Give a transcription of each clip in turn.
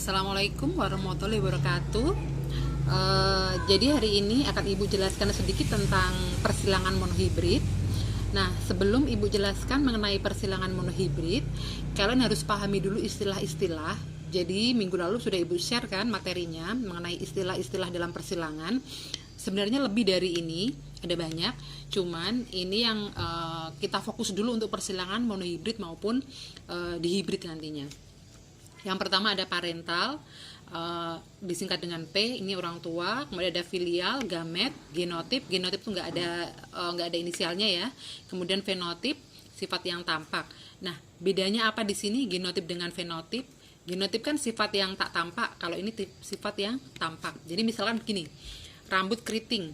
Assalamualaikum warahmatullahi wabarakatuh. Jadi hari ini akan Ibu jelaskan sedikit tentang persilangan monohibrid. Nah, sebelum Ibu jelaskan mengenai persilangan monohibrid, kalian harus pahami dulu istilah-istilah. Jadi minggu lalu sudah Ibu share kan materinya mengenai istilah-istilah dalam persilangan. Sebenarnya lebih dari ini, ada banyak. Cuman ini yang kita fokus dulu untuk persilangan monohibrid maupun dihibrid nantinya. Yang pertama ada parental, disingkat dengan P, ini orang tua. Kemudian ada filial, gamet, genotip. Genotip itu nggak ada inisialnya ya. Kemudian fenotip, sifat yang tampak. Nah, bedanya apa di sini genotip dengan fenotip? Genotip kan sifat yang tak tampak, kalau ini sifat yang tampak. Jadi misalkan begini, rambut keriting.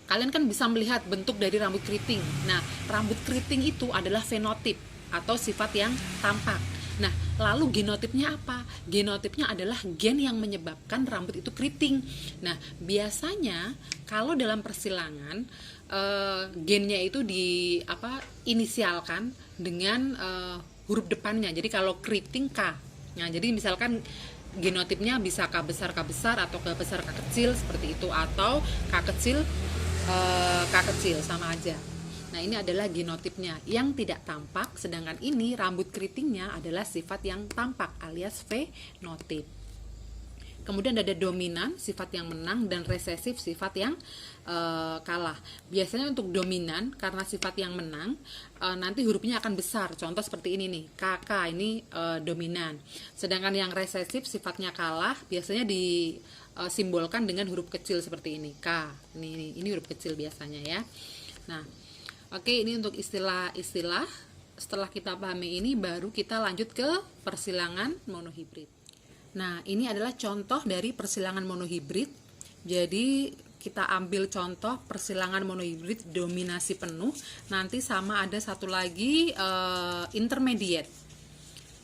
Kalian kan bisa melihat bentuk dari rambut keriting. Nah, rambut keriting itu adalah fenotip atau sifat yang tampak. Nah, lalu genotipnya apa? Genotipnya adalah gen yang menyebabkan rambut itu keriting. Nah, biasanya kalau dalam persilangan gennya itu inisialkan dengan huruf depannya. Jadi kalau keriting K. Nah, jadi misalkan genotipnya bisa K besar atau K besar K kecil seperti itu, atau K kecil K kecil sama aja. Nah, ini adalah genotipnya yang tidak tampak, sedangkan ini rambut keritingnya adalah sifat yang tampak alias fenotip. Kemudian ada dominan, sifat yang menang, dan resesif, sifat yang kalah. Biasanya untuk dominan, karena sifat yang menang, nanti hurufnya akan besar. Contoh seperti ini nih, KK ini dominan. Sedangkan yang resesif, sifatnya kalah, biasanya disimbolkan dengan huruf kecil seperti ini, K. Ini huruf kecil biasanya ya. Nah, oke, ini untuk istilah-istilah. Setelah kita pahami ini, baru kita lanjut ke persilangan monohibrid. Nah, ini adalah contoh dari persilangan monohibrid. Jadi, kita ambil contoh persilangan monohibrid dominasi penuh. Nanti sama ada satu lagi intermediate.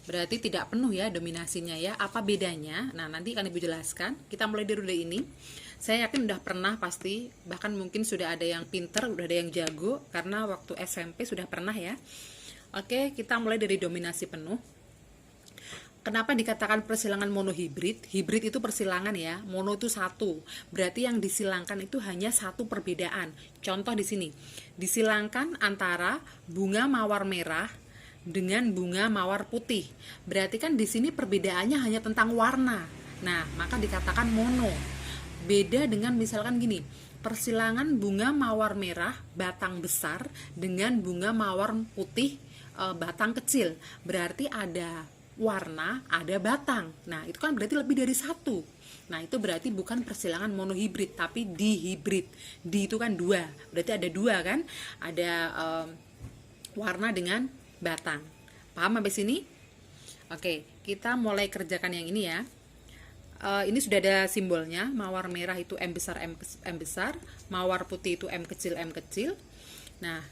Berarti tidak penuh ya dominasinya ya. Apa bedanya? Nah, nanti akan Ibu jelaskan. Kita mulai dari ini. Saya yakin udah pernah pasti, bahkan mungkin sudah ada yang pinter, udah ada yang jago, karena waktu SMP sudah pernah ya. Oke, kita mulai dari dominasi penuh. Kenapa dikatakan persilangan monohibrid? Hibrid itu persilangan ya, mono itu satu. Berarti yang disilangkan itu hanya satu perbedaan. Contoh di sini, disilangkan antara bunga mawar merah dengan bunga mawar putih. Berarti kan di sini perbedaannya hanya tentang warna. Nah, maka dikatakan mono. Beda dengan misalkan gini, persilangan bunga mawar merah batang besar dengan bunga mawar putih batang kecil. Berarti ada warna, ada batang. Nah, itu kan berarti lebih dari satu. Nah, itu berarti bukan persilangan monohibrid, tapi dihibrid. Di itu kan dua, berarti ada dua kan? Ada warna dengan batang. Paham sampai sini? Oke, kita mulai kerjakan yang ini ya. Ini sudah ada simbolnya, mawar merah itu M besar, M besar, mawar putih itu M kecil. Nah,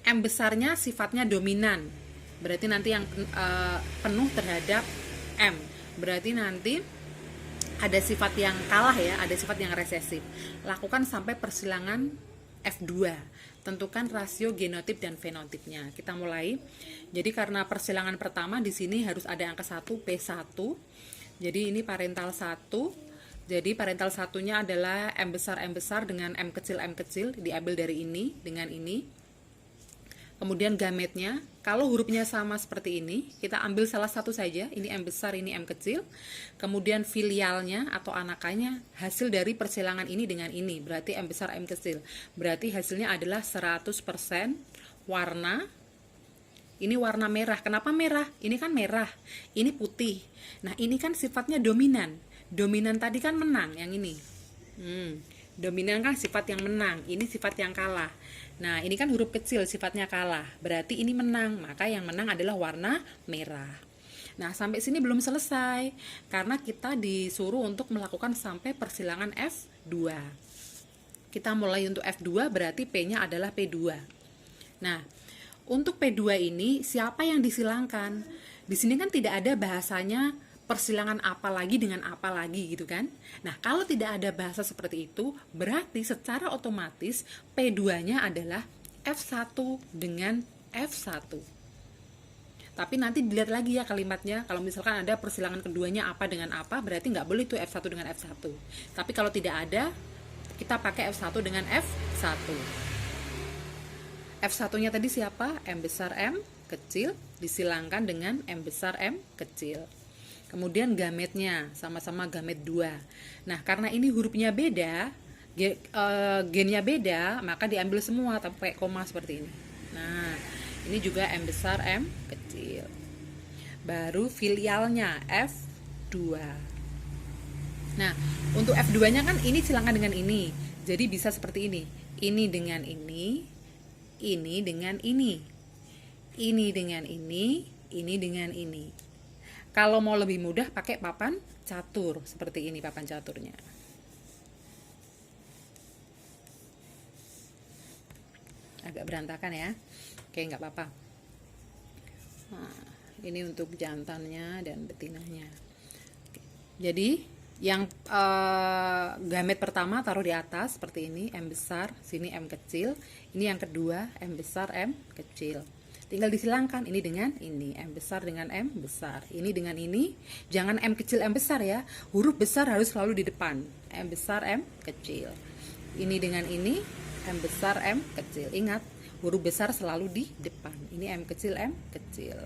M besarnya sifatnya dominan, berarti nanti yang penuh terhadap M, berarti nanti ada sifat yang kalah ya, ada sifat yang resesif. Lakukan sampai persilangan F2, tentukan rasio genotip dan fenotipnya. Kita mulai. Jadi karena persilangan pertama di sini harus ada angka 1 P1. Jadi ini parental 1. Jadi parental satunya adalah M besar dengan M kecil, diambil dari ini dengan ini. Kemudian gametnya, kalau hurufnya sama seperti ini, kita ambil salah satu saja, ini M besar, ini M kecil. Kemudian filialnya atau anakannya, hasil dari persilangan ini dengan ini, berarti M besar, M kecil. Berarti hasilnya adalah 100% warna. Ini warna merah. Kenapa merah? Ini kan merah. Ini putih. Nah, ini kan sifatnya dominan. Dominan tadi kan menang, yang ini. Dominan kan sifat yang menang. Ini sifat yang kalah. Nah, ini kan huruf kecil, sifatnya kalah. Berarti ini menang. Maka yang menang adalah warna merah. Nah, sampai sini belum selesai. Karena kita disuruh untuk melakukan sampai persilangan F2. Kita mulai untuk F2, berarti P-nya adalah P2. Nah, untuk P2 ini siapa yang disilangkan? Di sini kan tidak ada bahasanya persilangan apa lagi dengan apa lagi gitu kan. Nah, kalau tidak ada bahasa seperti itu, berarti secara otomatis P2-nya adalah F1 dengan F1. Tapi nanti dilihat lagi ya kalimatnya. Kalau misalkan ada persilangan keduanya apa dengan apa, berarti nggak boleh tuh F1 dengan F1. Tapi kalau tidak ada, kita pakai F1 dengan F1. F1-nya tadi siapa? M besar M kecil disilangkan dengan M besar M kecil. Kemudian gametnya sama-sama gamet 2. Nah, karena ini hurufnya beda, gennya beda, maka diambil semua tapi pakai koma seperti ini. Nah, ini juga M besar M kecil. Baru filialnya F2. Nah, untuk F2-nya kan ini silangkan dengan ini. Jadi bisa seperti ini. Ini dengan ini dengan ini. Ini dengan ini dengan ini. Kalau mau lebih mudah pakai papan catur seperti ini papan caturnya. Agak berantakan ya. Oke, nggak apa-apa. Nah, ini untuk jantannya dan betinanya. Oke. Jadi yang gamet pertama taruh di atas seperti ini, M besar, sini M kecil. Ini yang kedua, M besar M kecil. Tinggal disilangkan ini dengan ini, M besar dengan M besar. Ini dengan ini, jangan M kecil M besar ya. Huruf besar harus selalu di depan. M besar M kecil. Ini dengan ini, M besar M kecil. Ingat, huruf besar selalu di depan. Ini M kecil M kecil.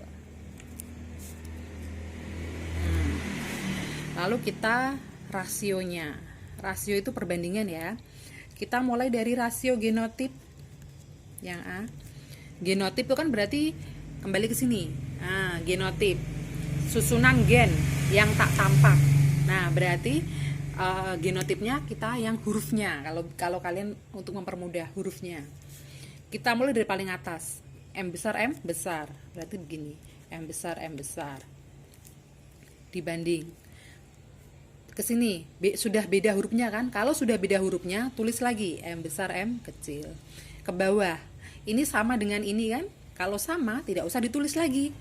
Lalu kita rasionya. Rasio itu perbandingan ya. Kita mulai dari rasio genotip yang A. Genotip itu kan berarti kembali ke sini. Nah, genotip susunan gen yang tak tampak. Nah, berarti genotipnya kita yang hurufnya. Kalau kalian untuk mempermudah hurufnya, kita mulai dari paling atas. M besar M besar. Berarti begini. M besar M besar. Dibanding ke sini sudah beda hurufnya kan? Kalau sudah beda hurufnya, tulis lagi M besar M kecil. Ke bawah. Ini sama dengan ini kan? Kalau sama, tidak usah ditulis lagi.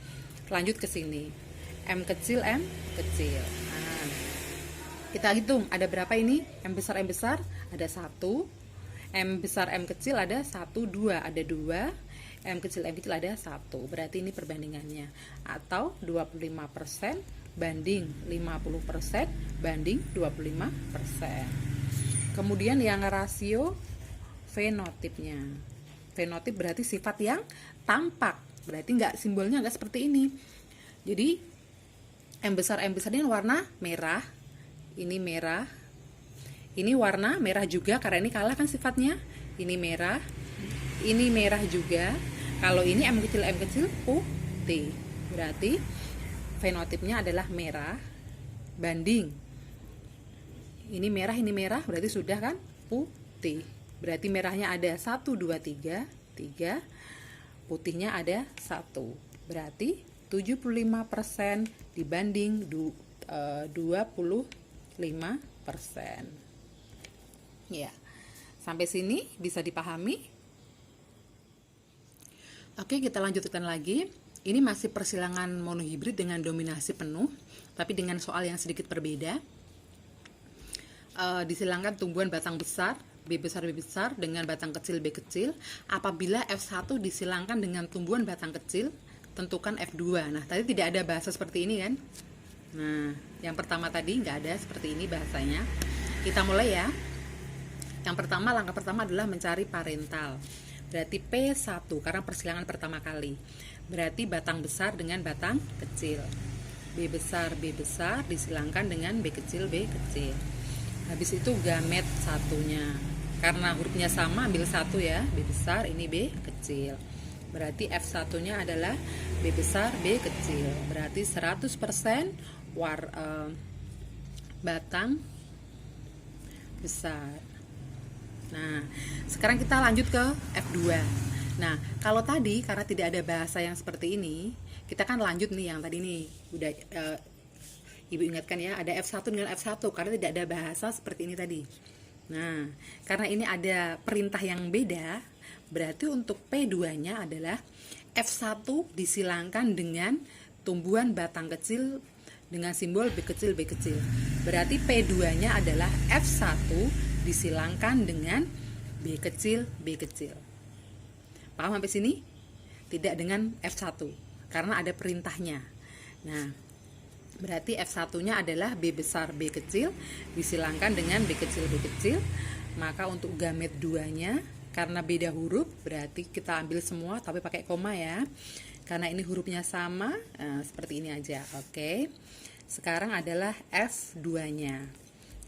Lanjut ke sini. M kecil M kecil. Nah, kita hitung ada berapa ini? M besar ada 1. M besar M kecil ada 1, 2, ada 2. M kecil ada 1. Berarti ini perbandingannya. Atau 25% banding 50% banding 25%. Kemudian yang rasio fenotipnya. Fenotip berarti sifat yang tampak. Berarti simbolnya nggak seperti ini. Jadi M besar ini warna merah. Ini merah. Ini warna merah juga karena ini kalah kan sifatnya. Ini merah. Ini merah juga. Kalau ini M kecil putih. Berarti fenotipnya adalah merah banding. Ini merah berarti sudah kan putih. Berarti merahnya ada 1, 2, 3, putihnya ada 1. Berarti 75% dibanding 25%. Ya. Sampai sini bisa dipahami? Oke, kita lanjutkan lagi. Ini masih persilangan monohibrid dengan dominasi penuh, tapi dengan soal yang sedikit berbeda. Disilangkan tumbuhan batang besar B besar dengan batang kecil B kecil. Apabila F1 disilangkan dengan tumbuhan batang kecil, tentukan F2. Nah, tadi tidak ada bahasa seperti ini kan? Nah, yang pertama tadi nggak ada seperti ini bahasanya. Kita mulai ya. Yang pertama, langkah pertama adalah mencari parental. Berarti P1 karena persilangan pertama kali. Berarti batang besar dengan batang kecil. B besar disilangkan dengan B kecil. Habis itu gamet satunya. Karena hurufnya sama, ambil 1 ya. B besar, ini B kecil. Berarti F1-nya adalah B besar, B kecil. Berarti 100% batang besar. Nah, sekarang kita lanjut ke F2. Nah, kalau tadi karena tidak ada bahasa yang seperti ini, kita kan lanjut nih yang tadi nih. Udah Ibu ingatkan ya, ada F1 dengan F1 karena tidak ada bahasa seperti ini tadi. Nah, karena ini ada perintah yang beda, berarti untuk P2-nya adalah F1 disilangkan dengan tumbuhan batang kecil dengan simbol B kecil. Berarti P2-nya adalah F1 disilangkan dengan B kecil. Paham sampai sini? Tidak dengan F1. karena ada perintahnya. Nah, berarti F1-nya adalah B besar B kecil disilangkan dengan B kecil B kecil. Maka untuk gamet 2-nya, karena beda huruf, berarti kita ambil semua tapi pakai koma ya. Karena ini hurufnya sama, seperti ini aja. Oke. Sekarang adalah F2-nya.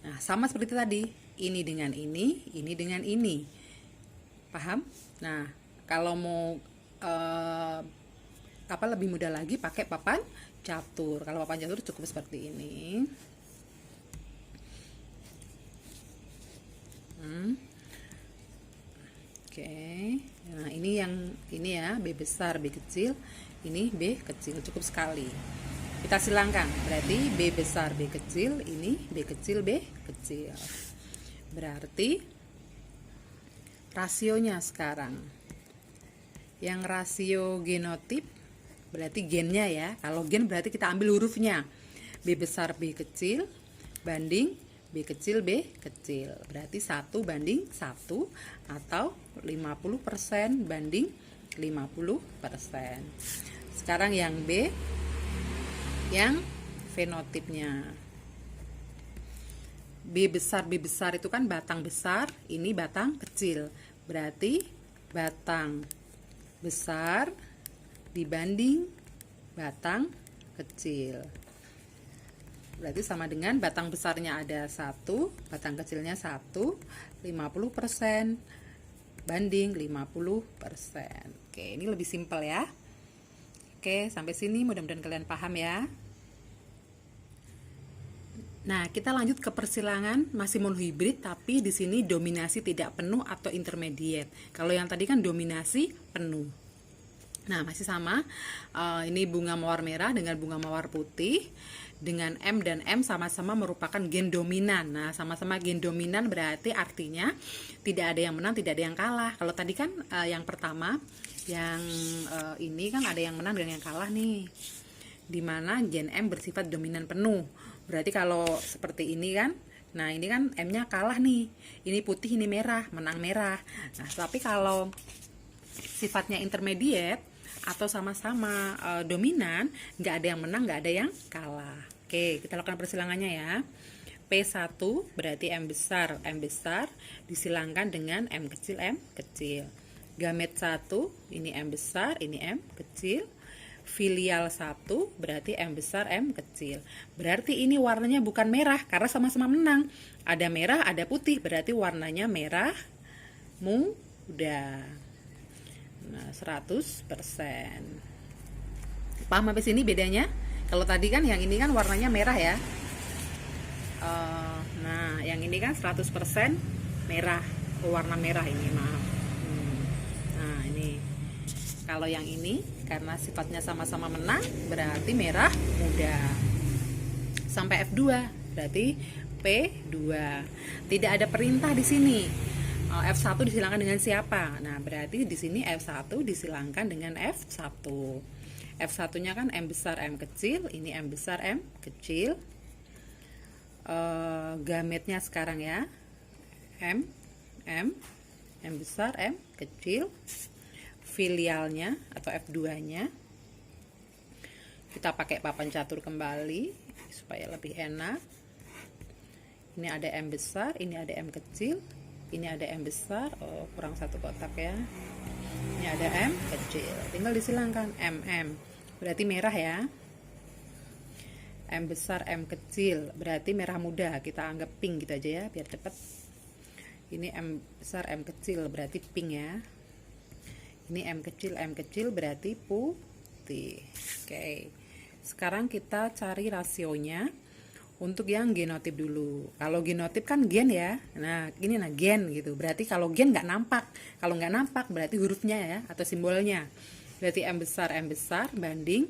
Nah, sama seperti tadi. Ini dengan ini dengan ini. Paham? Nah, kalau mau lebih mudah lagi pakai papan catur. Kalau papan catur cukup seperti ini. Oke. Nah, ini ya, B besar B kecil, ini B kecil, cukup sekali. Kita silangkan. Berarti B besar B kecil, ini B kecil B kecil. Berarti rasionya sekarang. Yang rasio genotip berarti gennya ya. Kalau gen berarti kita ambil hurufnya. B besar B kecil banding B kecil B kecil. Berarti 1 banding 1 atau 50% banding 50%. Sekarang yang B, yang fenotipnya. B besar itu kan batang besar, ini batang kecil. Berarti batang besar dibanding batang kecil. Berarti sama dengan batang besarnya ada 1, batang kecilnya 1, 50% banding 50%. Oke, ini lebih simpel ya. Oke, sampai sini mudah-mudahan kalian paham ya. Nah, kita lanjut ke persilangan masih monohibrid, tapi di sini dominasi tidak penuh atau intermediate. Kalau yang tadi kan dominasi penuh. Nah, masih sama. Ini bunga mawar merah dengan bunga mawar putih. Dengan M dan M sama-sama merupakan gen dominan. Nah, sama-sama gen dominan berarti artinya tidak ada yang menang, tidak ada yang kalah. Kalau tadi kan yang pertama, yang ini kan ada yang menang dan yang kalah nih. Dimana gen M bersifat dominan penuh. Berarti kalau seperti ini kan, nah ini kan M-nya kalah nih. Ini putih, ini merah, menang merah. Nah, tapi kalau sifatnya intermediate atau sama-sama dominan, nggak ada yang menang, nggak ada yang kalah. Oke, kita lakukan persilangannya ya. P1 berarti M besar disilangkan dengan M kecil. Gamet 1, ini M besar, ini M kecil. Filial 1 berarti M besar M kecil. Berarti ini warnanya bukan merah karena sama-sama menang. Ada merah, ada putih, berarti warnanya merah muda. Nah, 100%. Paham sampai sini bedanya? Kalau tadi kan yang ini kan warnanya merah ya. Nah, yang ini kan 100% merah, warna merah ini, maaf. Nah, ini. Kalau yang ini karena sifatnya sama-sama menang berarti merah muda. Sampai F2 berarti P2. Tidak ada perintah di sini. F1 disilangkan dengan siapa? Nah, berarti di sini F1 disilangkan dengan F1. F1-nya kan M besar M kecil, ini M besar M kecil. Gametnya sekarang ya. M besar M kecil. Filialnya atau F2-nya kita pakai papan catur kembali supaya lebih enak. Ini ada M besar, ini ada M kecil, ini ada M besar, kurang satu kotak ya. Ini ada M kecil, tinggal disilangkan M berarti merah ya. M besar M kecil berarti merah muda, kita anggap pink gitu aja ya biar cepat. Ini M besar M kecil berarti pink ya. Ini M kecil berarti putih. Oke. Sekarang kita cari rasionya untuk yang genotip dulu. Kalau genotip kan gen ya. Nah, ini gen gitu. Berarti kalau gen nggak nampak. Kalau nggak nampak berarti hurufnya ya atau simbolnya. Berarti M besar banding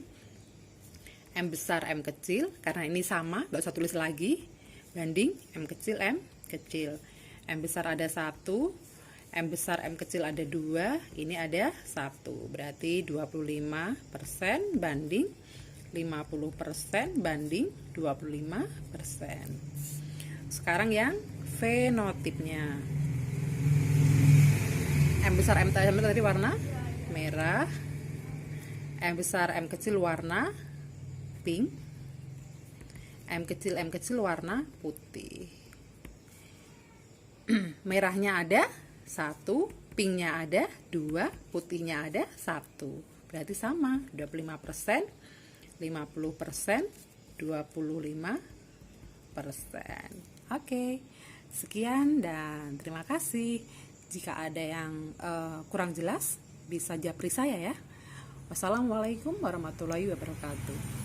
M besar M kecil, karena ini sama, nggak usah tulis lagi. Banding M kecil. M besar ada 1, M besar M kecil ada 2, ini ada 1. Berarti 25% banding 50% banding 25%. Sekarang yang fenotipnya. M besar M tadi warna merah. M besar M kecil warna pink, M kecil warna putih. Merahnya ada 1, pinknya ada 2, putihnya ada 1. Berarti sama, 25%, 50%, 25%. Oke, sekian dan terima kasih. Jika ada yang kurang jelas, bisa japri saya ya. Wassalamualaikum warahmatullahi wabarakatuh.